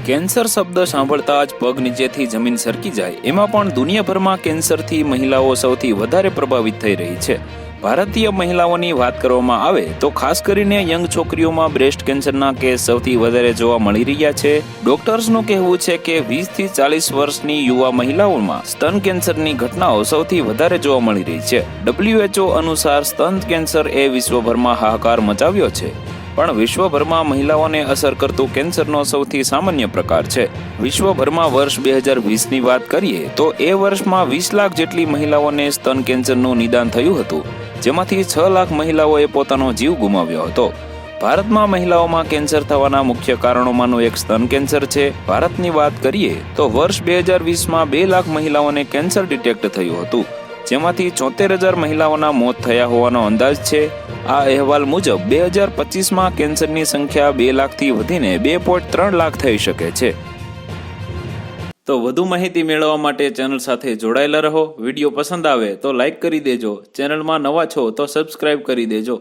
Cancer શબ્દ સાંભળતા જ પગ નીચેથી જમીન સરકી જાય, એમાં પણ દુનિયાભરમાં કેન્સરથી મહિલાઓ સૌથી વધારે પ્રભાવિત થઈ રહી છે. ભારતીય મહિલાઓની વાત કરવામાં આવે તો ખાસ કરીને યંગ છોકરીઓમાં બ્રેસ્ટ કેન્સરના કેસ સૌથી વધારે જોવા મળી રહ્યા છે. ડોક્ટર્સનું કહેવું છે કે 20 થી 40 વર્ષની યુવા મહિલાઓમાં સ્તન કેન્સરની ઘટનાઓ સૌથી વધારે જોવા મળી રહી છે. WHO અનુસાર સ્તન કેન્સર એ વિશ્વભરમાં હાહાકાર મચાવ્યો છે, પણ વિશ્વભરમાં મહિલાઓને અસર કરતું કેન્સરનો સૌથી સામાન્ય પ્રકાર છે. વિશ્વભરમાં વર્ષ 2020ની વાત કરીએ તો એ વર્ષમાં 20 લાખ જેટલી મહિલાઓને સ્તન કેન્સરનું નિદાન થયું હતું, જેમાંથી 6 લાખ મહિલાઓએ પોતાનો જીવ ગુમાવ્યો હતો. ભારતમાં મહિલાઓમાં કેન્સર થવાના મુખ્ય કારણોમાંનું એક સ્તન કેન્સર છે. ભારતની વાત કરીએ તો વર્ષ 2020માં 2 લાખ મહિલાઓને કેન્સર ડિટેક્ટ થયું હતું, જેમાંથી 74,000 મહિલાઓના મોત થયા હોવાનો અંદાજ છે. આ અહેવાલ મુજબ 2025માં કેન્સરની સંખ્યા 2 લાખથી વધીને 2.3 લાખ થઈ શકે છે. તો વધુ માહિતી મેળવવા માટે ચેનલ સાથે જોડાયેલા રહો. વિડીયો પસંદ આવે તો લાઈક કરી દેજો. ચેનલમાં નવા છો તો સબસ્ક્રાઇબ કરી દેજો.